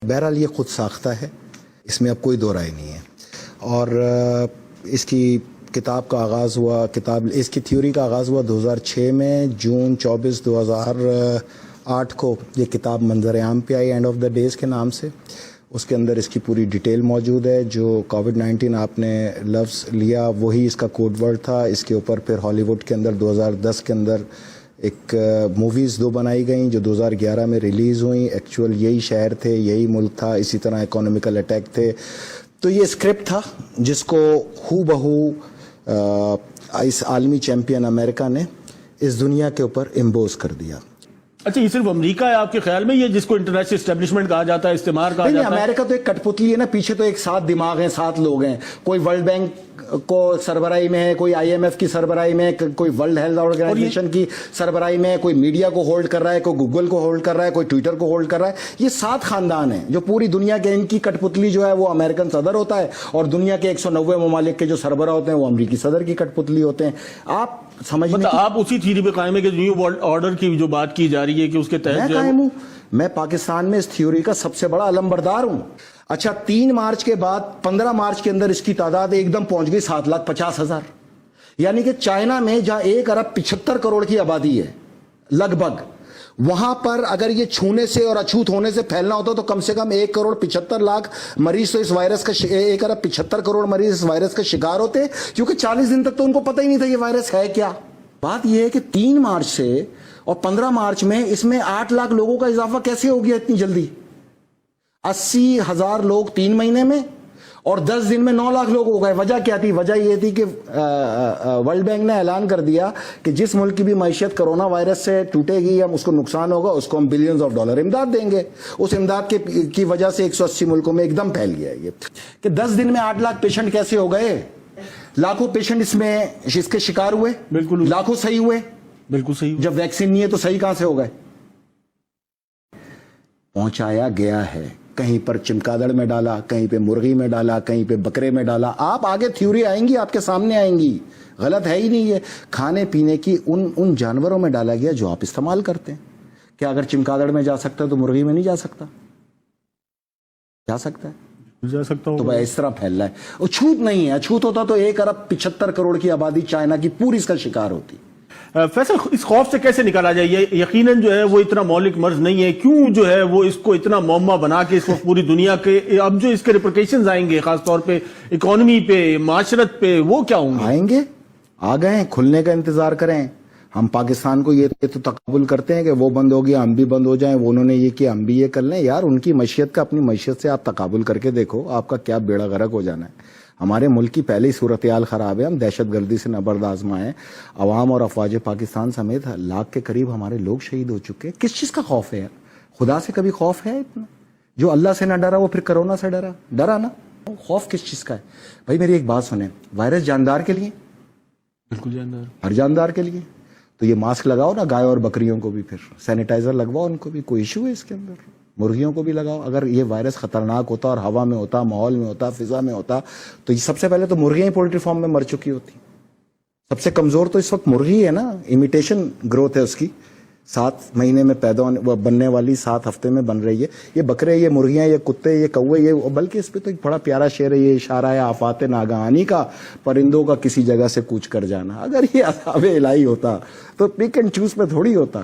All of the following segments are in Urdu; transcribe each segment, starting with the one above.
بہرحال یہ خود ساختہ ہے، اس میں اب کوئی دو رائے نہیں ہے. اور اس کی کتاب کا آغاز ہوا، اس کی تھیوری کا آغاز ہوا 2006 میں. جون 24 2008 کو یہ کتاب منظر عام پہ آئی، اینڈ آف دا ڈیز کے نام سے. اس کے اندر اس کی پوری ڈیٹیل موجود ہے. جو کووڈ-19 آپ نے لفظ لیا وہی اس کا کوڈ ورڈ تھا. اس کے اوپر پھر ہالی ووڈ کے اندر 2010 کے اندر ایک موویز 2 بنائی گئیں جو 2011 میں ریلیز ہوئیں. ایکچوئل یہی شہر تھے، یہی ملک تھا، اسی طرح اکانومیکل اٹیک تھے. تو یہ اسکرپٹ تھا جس کو ہو بہو اس عالمی چیمپئن امریکہ نے اس دنیا کے اوپر امبوز کر دیا. اچھا، یہ صرف امریکہ ہے آپ کے خیال میں، یہ جس کو انٹرنیشنل اسٹیبلشمنٹ کہا جاتا ہے، استعمار کہا جاتا ہے؟ امریکہ تو ایک کٹ پتلی ہے نا، پیچھے تو ایک 7 دماغ ہیں، 7 لوگ ہیں. کوئی ورلڈ بینک کو سربراہی میں ہے، کوئی IMF کی سربراہی میں ہے، کوئی ورلڈ ہیلتھ آرگنائزیشن کی سربراہی میں ہے، کوئی میڈیا کو ہولڈ کر رہا ہے، کوئی گوگل کو ہولڈ کر رہا ہے، کوئی ٹویٹر کو ہولڈ کر رہا ہے. یہ 7 خاندان ہیں جو پوری دنیا کے، ان کی کٹ پتلی جو ہے وہ امریکن صدر ہوتا ہے، اور دنیا کے 190 ممالک کے جو سربراہ ہوتے ہیں وہ امریکی صدر کی کٹ پتلی ہوتے ہیں. آپ سمجھنے آپ اسی تھیوری پہ قائم ہے کہ نیو ورلڈ آرڈر کی جو بات کی جا رہی ہے کہ اس کے تحت قائم ہوں. میں پاکستان میں اس تھیوری کا سب سے بڑا علمبردار ہوں. اچھا، 3 مارچ کے بعد 15 مارچ کے اندر اس کی تعداد ایک دم پہنچ گئی 7,50,000. یعنی کہ چائنا میں جہاں 1 ارب 75 کروڑ کی آبادی ہے لگ بھگ، وہاں پر اگر یہ چھونے سے اور اچھوت ہونے سے پھیلنا ہوتا تو کم سے کم 1,75,00,000 مریض تو اس وائرس کا 1 ارب 75 کروڑ مریض اس وائرس کا شکار ہوتے، کیونکہ 40 دن تک تو ان کو پتہ ہی نہیں تھا یہ وائرس ہے کیا. بات یہ ہے کہ 3 مارچ سے اور 15 مارچ میں اس میں 8 لاکھ لوگوں کا اضافہ کیسے ہو گیا اتنی جلدی؟ 80,000 لوگ 3 مہینے میں، اور 10 دن میں 9 لاکھ لوگ ہو گئے. وجہ کیا تھی؟ وجہ یہ تھی کہ ورلڈ بینک نے اعلان کر دیا کہ جس ملک کی بھی معیشت کرونا وائرس سے ٹوٹے گی یا اس کو نقصان ہوگا اس کو ہم بلینز آف ڈالر امداد دیں گے. اس امداد کی وجہ سے 180 ملکوں میں ایک دم پھیل گیا یہ کہ 10 دن میں 8 لاکھ پیشنٹ کیسے ہو گئے. لاکھوں پیشنٹ اس کے شکار ہوئے، بالکل لاکھوں صحیح ہوئے. بالکل صحیح. جب ویکسین نہیں ہے تو صحیح کہاں سے ہو گئے؟ پہنچایا گیا ہے. کہیں پر چمگادڑ میں ڈالا، کہیں پہ مرغی میں ڈالا، کہیں پہ بکرے میں ڈالا. آپ آگے تھیوری آئیں گی، آپ کے سامنے آئیں گی. غلط ہے ہی نہیں. یہ کھانے پینے کی ان جانوروں میں ڈالا گیا جو آپ استعمال کرتے ہیں. کیا اگر چمگادڑ میں جا سکتا ہے تو مرغی میں نہیں جا سکتا؟ جا سکتا ہے، جا سکتا ہوں. تو بھائی اس طرح پھیل رہا ہے. اچھوت نہیں ہے. اچھوت ہوتا تو 1 ارب 75 کروڑ کی آبادی چائنا کی پوری اس کا شکار ہوتی. فیصل، اس خوف سے کیسے نکالا جائے؟ یہ یقیناً جو ہے وہ اتنا مولک مرض نہیں ہے، کیوں جو ہے وہ اس کو اتنا معمہ بنا کے اس وقت پوری دنیا کے اب جو اس کے ریپرکیشنز آئیں گے خاص طور پہ اکانومی پہ، معاشرت پہ، وہ کیا ہوں گے؟ آئیں گے، آ گئے. کھلنے کا انتظار کریں. ہم پاکستان کو یہ تو تقابل کرتے ہیں کہ وہ بند ہو گیا ہم بھی بند ہو جائیں، وہ انہوں نے یہ کیا ہم بھی یہ کر لیں. یار ان کی معیشت کا اپنی معیشت سے آپ تقابل کر کے دیکھو، آپ کا کیا بیڑا غرق ہو جانا ہے. ہمارے ملک کی پہلی صورتحال خراب ہے. ہم دہشت گردی سے نبرد آزما ہیں. عوام اور افواج پاکستان سمیت لاکھ کے قریب ہمارے لوگ شہید ہو چکے. کس چیز کا خوف ہے؟ خدا سے کبھی خوف ہے اتنا؟ جو اللہ سے نہ ڈرا وہ پھر کرونا سے ڈرا نا. خوف کس چیز کا ہے؟ بھائی میری ایک بات سنیں، وائرس جاندار کے لیے، بالکل جاندار، ہر جاندار کے لیے. تو یہ ماسک لگاؤ نا گائے اور بکریوں کو بھی، پھر سینیٹائزر لگواؤ ان کو بھی. کوئی ایشو ہے اس کے اندر؟ مرغیوں کو بھی لگاؤ. اگر یہ وائرس خطرناک ہوتا اور ہوا میں ہوتا، ماحول میں ہوتا، فضا میں ہوتا، تو یہ سب سے پہلے تو مرغیاں ہی پولٹری فارم میں مر چکی ہوتی. سب سے کمزور تو اس وقت مرغی ہے نا. امیٹیشن گروتھ ہے اس کی، 7 مہینے میں پیدا بننے والی 7 ہفتے میں بن رہی ہے. یہ بکرے، یہ مرغیاں، یہ کتے، یہ کوے، یہ بلکہ اس پہ تو ایک بڑا پیارا شعر ہے، یہ اشارہ ہے آفات ناگہانی کا، پرندوں کا کسی جگہ سے کوچ کر جانا. اگر یہ عذاب الہی ہوتا تو پک اینڈ چوز پہ تھوڑی ہوتا،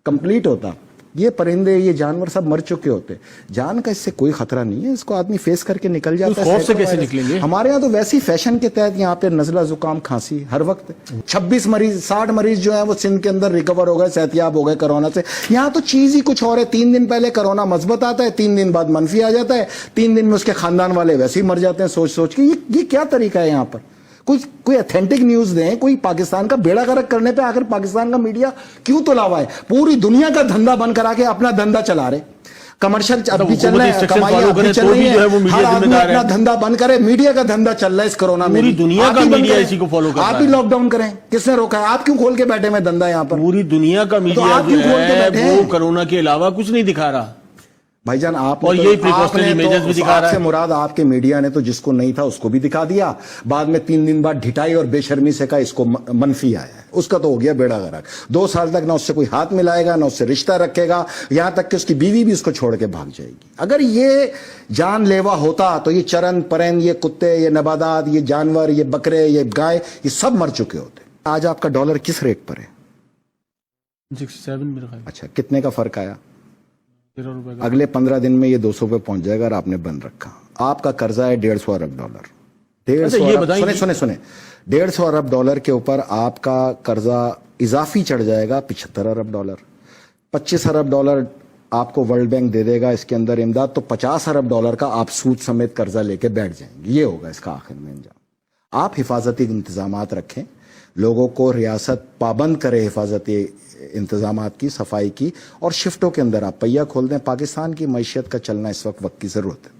کمپلیٹ ہوتا. یہ پرندے، یہ جانور سب مر چکے ہوتے. جان کا اس سے کوئی خطرہ نہیں ہے، اس کو آدمی فیس کر کے نکل جاتا ہے. خوف سے کیسے نکلیں گے؟ ہمارے یہاں تو ویسی فیشن کے تحت یہاں پہ نزلہ زکام کھانسی ہر وقت. 26 مریض 60 مریض جو ہیں وہ سندھ کے اندر ریکور ہو گئے، صحت یاب ہو گئے کرونا سے. یہاں تو چیز ہی کچھ اور ہے. 3 دن پہلے کرونا مثبت آتا ہے، 3 دن بعد منفی آ جاتا ہے، 3 دن میں اس کے خاندان والے ویسے ہی مر جاتے ہیں سوچ کے. یہ کیا طریقہ ہے یہاں پر؟ کوئی اتھینٹک نیوز دیں. کوئی پاکستان کا بیڑا غرق کرنے پہ آخر پاکستان کا میڈیا کیوں تلا ہوا ہے؟ پوری دنیا کا دھندا بند کرا کے اپنا دھندا چلا رہے. کمرشل اب بھی چل رہا ہے، کمائیاں اب بھی چل رہی ہیں، ہر آدمی اپنا دھندا بند کرے. میڈیا کا دھندا چل رہا ہے اس کرونا میں. پوری دنیا کا میڈیا اسی کو فالو کر رہا ہے. آپ ہی لاک ڈاؤن کریں. کس نے روکا ہے؟ آپ کیوں کھول کے بیٹھے میں دھندا یہاں پر؟ پوری دنیا کا میڈیا جو ہے وہ کرونا کے علاوہ کچھ نہیں دکھا رہا. بھائی جان آپ اور یہی precautionary measures بھی دکھا رہا ہے. سے مراد آپ کے میڈیا نے تو جس کو نہیں تھا اس کو بھی دکھا دیا, بعد میں 3 دن بعد ڈھٹائی اور بے شرمی سے کہا اس کو منفی آیا ہے, اس کا تو ہو گیا بیڑا غرق. 2 سال تک نہ اس سے کوئی ہاتھ ملائے گا, نہ اس سے رشتہ رکھے گا, یہاں تک کہ اس کی بیوی بھی اس کو چھوڑ کے بھاگ جائے گی. اگر یہ جان لیوا ہوتا تو یہ چرن پرند, یہ کتے, یہ نباتات, یہ جانور, یہ بکرے, یہ گائے, یہ سب مر چکے ہوتے. آج آپ کا ڈالر کس ریٹ پر ہے؟ 67 میرا خیال. اچھا, کتنے کا فرق آیا؟ 13 روپے کا. اگلے 15 دن میں یہ 200 پہ پہنچ جائے گا, اور آپ نے بند رکھا. آپ کا قرضہ ہے 150 ارب ڈالر. 150 ارب ڈالر کے اوپر آپ کا قرضہ اضافی چڑھ جائے گا 75 ارب ڈالر. 25 ارب ڈالر آپ کو ورلڈ بینک دے دے گا اس کے اندر امداد, تو 50 ارب ڈالر کا آپ سود سمیت قرضہ لے کے بیٹھ جائیں گے. یہ ہوگا اس کا آخر میں انجام. آپ حفاظتی انتظامات رکھیں, لوگوں کو ریاست پابند کرے حفاظتی انتظامات کی, صفائی کی, اور شفٹوں کے اندر آپ پہیہ کھول دیں. پاکستان کی معیشت کا چلنا اس وقت کی ضرورت ہے.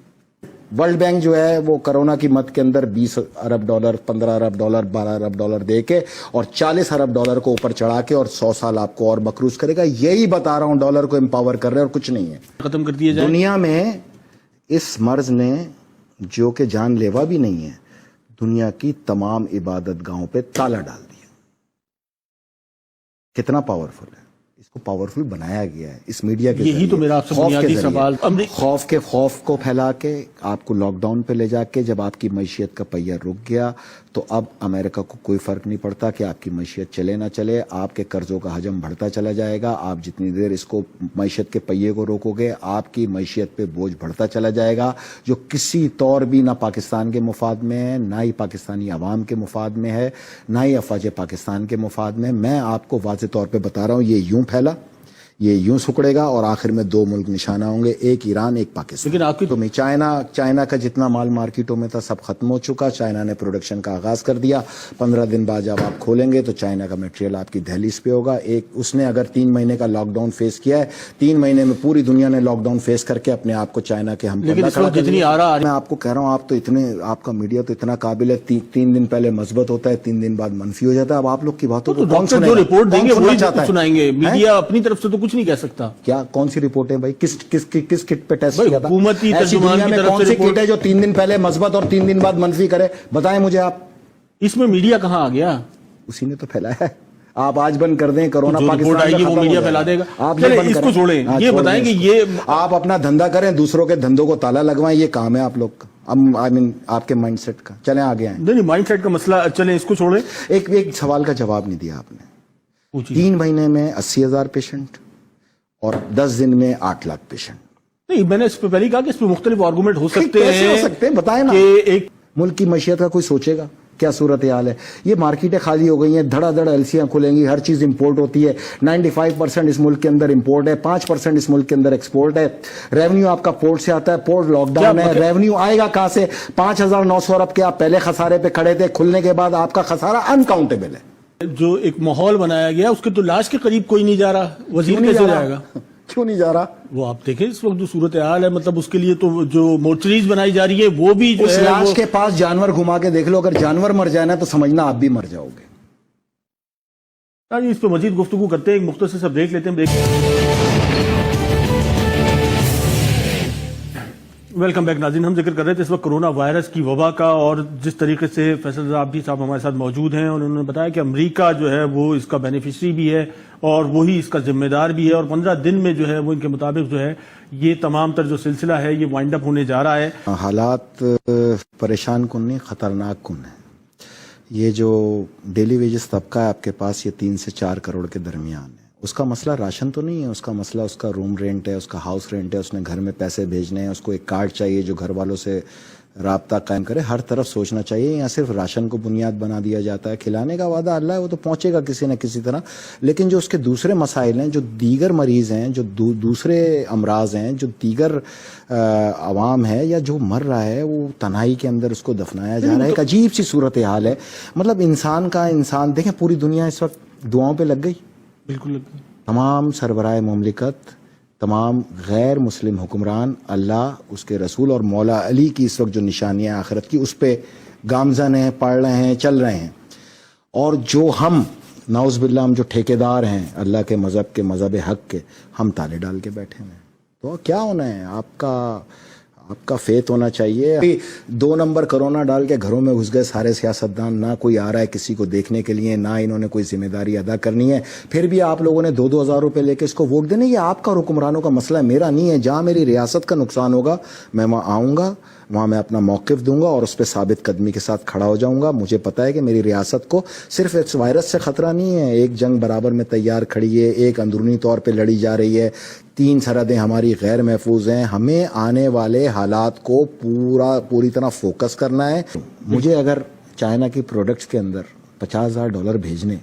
ورلڈ بینک جو ہے وہ کرونا کی مد کے اندر 20 ارب ڈالر, 15 ارب ڈالر, 12 ارب ڈالر دے کے اور 40 ارب ڈالر کو اوپر چڑھا کے اور 100 سال آپ کو اور مقروض کرے گا. یہی بتا رہا ہوں, ڈالر کو امپاور کر رہے اور کچھ نہیں ہے. ختم کر دیا جائے. دنیا میں اس مرض نے, جو کہ جان لیوا بھی نہیں ہے, دنیا کی تمام عبادت گاہوں پہ تالا ڈال دیا. کتنا پاورفل ہے, اس کو پاورفل بنایا گیا ہے اس میڈیا کے. یہی تو میرا آپ سے بنیادی سوال. خوف کو پھیلا کے آپ کو لاک ڈاؤن پہ لے جا کے, جب آپ کی معیشت کا پہیہ رک گیا تو اب امریکہ کو کوئی فرق نہیں پڑتا کہ آپ کی معیشت چلے نہ چلے. آپ کے قرضوں کا حجم بڑھتا چلا جائے گا. آپ جتنی دیر اس کو معیشت کے پہیے کو روکو گے, آپ کی معیشت پہ بوجھ بڑھتا چلا جائے گا, جو کسی طور بھی نہ پاکستان کے مفاد میں ہے, نہ ہی پاکستانی عوام کے مفاد میں ہے, نہ ہی افواج پاکستان کے مفاد میں. میں آپ کو واضح طور پہ بتا رہا ہوں, یہ یوں پھیلا, یہ یوں سکڑے گا, اور آخر میں 2 ملک نشانہ ہوں گے, ایک ایران, ایک پاکستان. لیکن آپ کی تو چائنا کا جتنا مال مارکیٹوں میں تھا سب ختم ہو چکا. چائنا نے پروڈکشن کا آغاز کر دیا. 15 دن بعد جب آپ کھولیں گے تو چائنا کا میٹیریل آپ کی دہلیز پہ ہوگا. اس نے اگر 3 مہینے کا لاک ڈاؤن فیس کیا ہے, 3 مہینے میں پوری دنیا نے لاک ڈاؤن فیس کر کے اپنے آپ کو چائنا کے ہم لیکن اس وقت جتنی آ رہا, میں آپ کو کہہ رہا ہوں, آپ تو اتنے, آپ کا میڈیا تو اتنا قابل ہے. 3 دن پہلے مثبت ہوتا ہے, 3 دن بعد منفی ہو جاتا ہے. اب آپ لوگ کی باتوں کو کون جو رپورٹ دیں گے وہی سنائیں گے. میڈیا اپنی طرف سے تو کچھ نہیں کہہ سکتا. کیا کون سی رپورٹ ہے بھائی؟ کس کٹ پہ ٹیسٹ کیا تھا؟ حکومتی ترجمان کی طرف کون سی کٹ ہے جو 3 دن پہلے مثبت اور 3 دن بعد منفی کرے؟ بتائیں مجھے آپ. اس میں میڈیا کہاں آ گیا؟ اسی نے تو پھیلایا ہے. آپ آج بند کر دیں, کرونا پاکستان میں وہ میڈیا پھیلا دے گا. آپ اس کو چھوڑیں, یہ بتائیں کہ یہ آپ اپنا دھندا کریں, دوسروں کے دھندوں کو تالا لگوائیں, یہ کام ہے آپ لوگ کا. آپ کے مائنڈ سیٹ کا. چلیں آگے آئیں. نہیں, مائنڈ سیٹ کا مسئلہ, چلیں اس کو چھوڑیں. ایک سوال کا جواب نہیں دیا آپ نے. 3 مہینے میں 80,000 پیشنٹ اور 10 دن میں 8 لاکھ پیشنٹ. نہیں, میں نے اس پہ پہلے کہا کہ اس پہ مختلف آرگومنٹ ہو سکتے ہیں. بتائیں نا, کہ ایک ملک کی معیشت کا کوئی سوچے گا کیا صورتحال ہے. یہ مارکیٹیں خالی ہو گئی ہیں, دھڑا دھڑ ایلسیاں کھلیں گی, ہر چیز امپورٹ ہوتی ہے. 95% اس ملک کے اندر امپورٹ ہے, 5% اس ملک کے اندر ایکسپورٹ ہے. ریونیو آپ کا پورٹ سے آتا ہے, پورٹ لاک ڈاؤن ہے, ریونیو آئے گا کہاں سے؟ 5,900 ارب کے آپ پہلے خسارے پہ کھڑے تھے, کھلنے کے بعد آپ کا خسارہ انکاؤنٹیبل ہے. جو ایک ماحول بنایا گیا اس کے تو لاش کے قریب کوئی نہیں جا رہا. وزیر کیسے جائے گا؟ کیوں نہیں جا رہا؟ وہ آپ دیکھیں اس وقت جو صورتحال ہے, مطلب اس کے لیے تو جو مورچریز بنائی جا رہی ہے وہ بھی جو اس ہے لاش کے پاس جانور گھما کے دیکھ لو, اگر جانور مر جائے نا تو سمجھنا آپ بھی مر جاؤ گے. اس پہ مزید گفتگو کرتے ہیں, ایک مختصر سا بریک لیتے ہیں. ویلکم بیک ناظرین. ہم ذکر کر رہے تھے اس وقت کرونا وائرس کی وبا کا, اور جس طریقے سے فیصل رضا صاحب ہمارے ساتھ موجود ہیں, اور انہوں نے بتایا کہ امریکہ جو ہے وہ اس کا بینیفیشری بھی ہے اور وہی اس کا ذمہ دار بھی ہے, اور 15 دن میں جو ہے وہ ان کے مطابق جو ہے یہ تمام تر جو سلسلہ ہے یہ وائنڈ اپ ہونے جا رہا ہے. حالات پریشان کن نہیں, خطرناک کن ہے. یہ جو ڈیلی ویجز طبقہ ہے آپ کے پاس, یہ 3 سے 4 کروڑ کے درمیان ہے. اس کا مسئلہ راشن تو نہیں ہے, اس کا مسئلہ اس کا روم رینٹ ہے, اس کا ہاؤس رینٹ ہے, اس نے گھر میں پیسے بھیجنے ہیں, اس کو ایک کارڈ چاہیے جو گھر والوں سے رابطہ قائم کرے. ہر طرف سوچنا چاہیے. یہاں صرف راشن کو بنیاد بنا دیا جاتا ہے. کھلانے کا وعدہ اللہ ہے, وہ تو پہنچے گا کسی نہ کسی طرح, لیکن جو اس کے دوسرے مسائل ہیں, جو دیگر مریض ہیں, جو دوسرے امراض ہیں, جو دیگر عوام ہے یا جو مر رہا ہے, وہ تنہائی کے اندر اس کو دفنایا جا رہا ہے. ایک عجیب سی صورتحال ہے. مطلب انسان دیکھیں پوری دنیا اس وقت دعاؤں پہ لگ گئی. بالکل لگ گئی. تمام سربراہ مملکت, تمام غیر مسلم حکمران, اللہ, اس کے رسول اور مولا علی کی اس وقت جو نشانیاں آخرت کی اس پہ گامزن ہیں, پڑھ رہے ہیں, چل رہے ہیں. اور جو ہم نعوذ باللہ, ہم جو ٹھیکیدار ہیں اللہ کے مذہب حق کے, ہم تالے ڈال کے بیٹھے ہیں. تو کیا ہونا ہے آپ کا فیت ہونا چاہیے. 2 نمبر کرونا ڈال کے گھروں میں گھس گئے سارے سیاستدان, نہ کوئی آ رہا ہے کسی کو دیکھنے کے لیے, نہ انہوں نے کوئی ذمہ داری ادا کرنی ہے. پھر بھی آپ لوگوں نے 2-2 ہزار روپے لے کے اس کو ووٹ دینے. یہ آپ کا حکمرانوں کا مسئلہ ہے, میرا نہیں ہے. جہاں میری ریاست کا نقصان ہوگا میں وہاں آؤں گا, وہاں میں اپنا موقف دوں گا اور اس پہ ثابت قدمی کے ساتھ کھڑا ہو جاؤں گا. مجھے پتا ہے کہ میری ریاست کو صرف اس وائرس سے خطرہ نہیں ہے, ایک جنگ برابر میں تیار کھڑی ہے, ایک اندرونی طور پہ لڑی جا رہی ہے, 3 سرحدیں ہماری غیر محفوظ ہیں. ہمیں آنے والے حالات کو پوری طرح فوکس کرنا ہے. مجھے اگر چائنا کی پروڈکٹس کے اندر $50,000 بھیجنے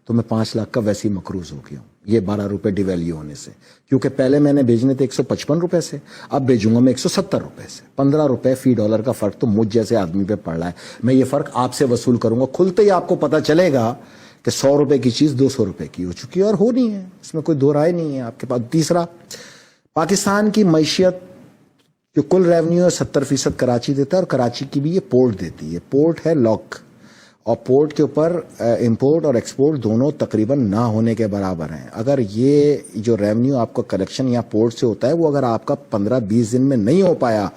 تو میں 5 لاکھ کا ویسے ہی مقروض ہو گیا ہوں, یہ 12 روپے ڈیویلیو ہونے سے. کیونکہ پہلے میں نے بھیجنے تھے 155 روپے سے, اب بھیجوں گا میں 170 روپے سے. 15 روپے فی ڈالر کا فرق تو مجھ جیسے آدمی پہ پڑ رہا ہے. میں یہ فرق آپ سے وصول کروں گا. کھلتے ہی آپ کو پتا چلے گا کہ 100 روپے کی چیز 200 روپے کی ہو چکی ہے, اور ہونی ہے, اس میں کوئی دو رائے نہیں ہے آپ کے پاس. تیسرا, پاکستان کی معیشت جو کل ریونیو ہے 70% کراچی دیتا ہے, اور کراچی کی بھی یہ پورٹ دیتی ہے. پورٹ ہے لاک, اور پورٹ کے اوپر امپورٹ اور ایکسپورٹ دونوں تقریباً نہ ہونے کے برابر ہیں. اگر یہ جو ریونیو آپ کا کلیکشن یا پورٹ سے ہوتا ہے وہ اگر آپ کا 15-20 دن میں نہیں ہو پایا,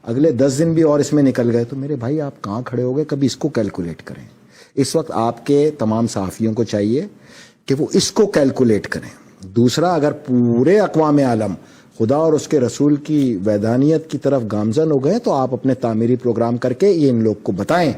اگلے 10 دن بھی اور اس میں نکل گئے, تو میرے بھائی آپ کہاں کھڑے ہو گئے؟ کبھی اس کو کیلکولیٹ کریں. اس وقت آپ کے تمام صحافیوں کو چاہیے کہ وہ اس کو کیلکولیٹ کریں. دوسرا, اگر پورے اقوام عالم خدا اور اس کے رسول کی ویدانیت کی طرف گامزن ہو گئے تو آپ اپنے تعمیری پروگرام کر کے یہ ان لوگ کو بتائیں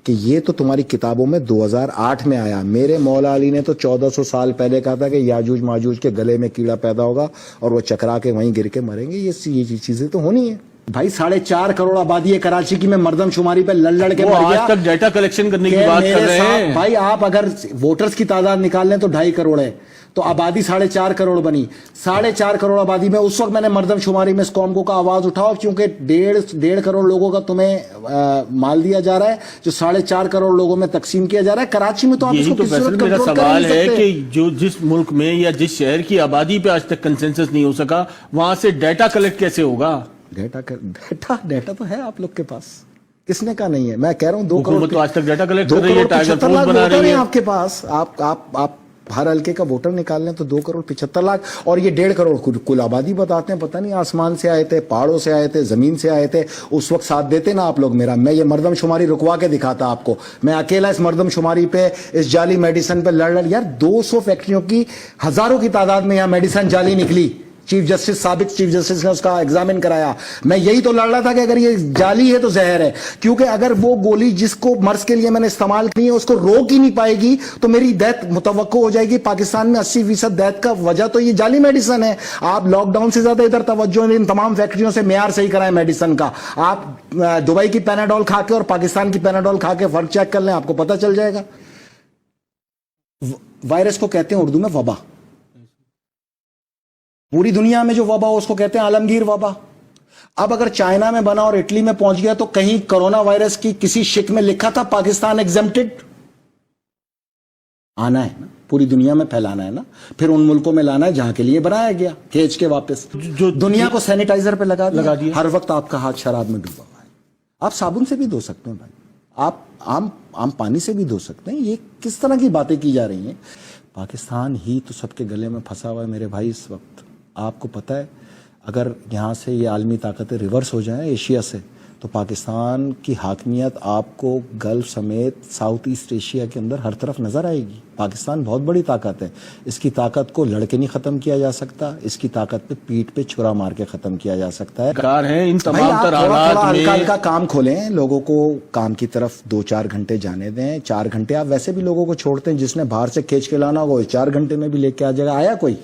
کہ یہ تو تمہاری کتابوں میں 2008 میں آیا. میرے مولا علی نے تو 1400 سال پہلے کہا تھا کہ یاجوج ماجوج کے گلے میں کیڑا پیدا ہوگا اور وہ چکرا کے وہیں گر کے مریں گے. یہ چیزیں تو ہونی ہیں بھائی. 4.5 کروڑ آبادی ہے کراچی کی, میں مردم شماری پہ لڑ کے مر گیا. آج تک ڈیٹا کلیکشن کرنے کی بات کر رہے ہیں بھائی. آپ اگر ووٹرز کی تعداد نکال لیں تو 2.5 کروڑ ہے, تو آبادی 4.5 کروڑ بنی. 4.5 کروڑ آبادی میں اس وقت میں نے مردم شماری میں اس قوم کو کا آواز اٹھاؤ, کیونکہ 1.5 کروڑ لوگوں کا تمہیں مال دیا جا رہا ہے جو 4.5 کروڑ لوگوں میں تقسیم کیا جا رہا ہے. کراچی میں تو آپ اس کو کسی صورت میرا کنٹرول سوال کر نہیں ہے سکتے. کہ جو جس ملک میں یا جس شہر کی آبادی پہ آج تک کنسنسس نہیں ہو سکا, وہاں سے ڈیٹا کلیکٹ کیسے ہوگا؟ ڈیٹا تو ہے آپ لوگ کے پاس, کس نے کہا نہیں ہے؟ میں کہہ رہا ہوں 2 کروڑ تو آج تک ڈیٹا کلیکٹ کر رہی ہے, ٹائیگر فورس بنا رہی ہے آپ کے پاس. آپ ہر حلقے کا ووٹر نکال لیں تو 2 کروڑ 75 لاکھ, اور یہ 1.5 کروڑ کل آبادی بتاتے ہیں. پتہ نہیں آسمان سے آئے تھے, پہاڑوں سے آئے تھے, زمین سے آئے تھے, اس وقت ساتھ دیتے نا آپ لوگ میرا. میں یہ مردم شماری رکوا کے دکھاتا آپ کو. میں اکیلا اس مردم شماری پہ, اس جعلی میڈیسن پہ لڑ یار 200 فیکٹریوں کی ہزاروں کی تعداد میں یہاں میڈیسن جعلی نکلی. چیف جسٹس, سابق چیف جسٹس نے اس کا ایگزامن کرایا. میں یہی تو لڑ رہا تھا کہ اگر یہ جعلی ہے تو زہر ہے, کیونکہ اگر وہ گولی جس کو مرض کے لیے میں نے استعمال کی ہے اس کو روک ہی نہیں پائے گی تو میری ڈیتھ متوقع ہو جائے گی. پاکستان میں 80% ڈیتھ کا وجہ تو یہ جعلی میڈیسن ہے. آپ لاک ڈاؤن سے زیادہ ادھر توجہ ان تمام فیکٹریوں سے معیار صحیح کرائیں میڈیسن کا. آپ دبئی کی پیناڈول کھا کے اور پاکستان کی پیناڈول کھا کے فرق چیک کر لیں, آپ کو پتہ چل جائے گا. وائرس کو کہتے ہیں اردو میں وبا. پوری دنیا میں جو وبا ہو اس کو کہتے ہیں عالمگیر وبا. اب اگر چائنا میں بنا اور اٹلی میں پہنچ گیا تو کہیں کرونا وائرس کی کسی شک میں لکھا تھا پاکستان ایگزمپٹڈ؟ آنا ہے نا, پوری دنیا میں پھیلانا ہے نا, پھر ان ملکوں میں لانا ہے جہاں کے لیے بنایا گیا, کھینچ کے واپس جو دنیا کو سینیٹائزر پہ لگا دیا. ہر وقت آپ کا ہاتھ شراب میں ڈوبا ہوا ہے. آپ صابن سے بھی دھو سکتے ہیں بھائی, آپ عام پانی سے بھی دھو سکتے ہیں. یہ کس طرح کی باتیں کی جا رہی ہیں؟ پاکستان ہی تو سب کے گلے میں پھنسا ہوا ہے میرے بھائی اس وقت. آپ کو پتہ ہے اگر یہاں سے یہ عالمی طاقتیں ریورس ہو جائیں ایشیا سے تو پاکستان کی حاکمیت آپ کو گلف سمیت ساؤتھ ایسٹ ایشیا کے اندر ہر طرف نظر آئے گی. پاکستان بہت بڑی طاقت ہے, اس کی طاقت کو لڑکے نہیں ختم کیا جا سکتا, اس کی طاقت پہ پیٹ پہ چھرا مار کے ختم کیا جا سکتا ہے. ان تمام تر حالات میں ہلکا کام کھولیں, لوگوں کو کام کی طرف 2-4 گھنٹے جانے دیں. 4 گھنٹے آپ ویسے بھی لوگوں کو چھوڑتے ہیں, جس نے باہر سے کھینچ کے لانا ہوگا 4 گھنٹے میں بھی لے کے آ جائے گا. آیا کوئی؟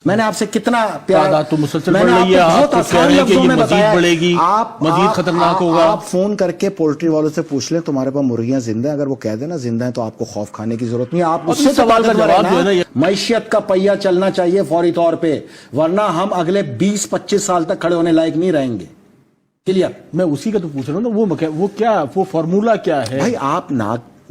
میں نے آپ سے کتنا پیار, تو مسلسل بڑھ رہی ہے, آپ تو کہہ رہے ہیں کہ یہ مزید بڑھے گی, مزید خطرناک ہوگا. آپ فون کر کے پولٹری والوں سے پوچھ لیں تمہارے پاس مرغیاں زندہ ہیں, اگر وہ کہہ دیں نا زندہ ہیں تو آپ کو خوف کھانے کی ضرورت نہیں ہے. آپ اس سے سوال کا جواب جو ہے نا, معیشت کا پہیہ چلنا چاہیے فوری طور پہ, ورنہ ہم اگلے 20-25 سال تک کھڑے ہونے لائق نہیں رہیں گے. کلیئر؟ میں اسی کا تو پوچھ رہا ہوں نا, وہ کیا, وہ فارمولا کیا ہے بھائی؟ آپ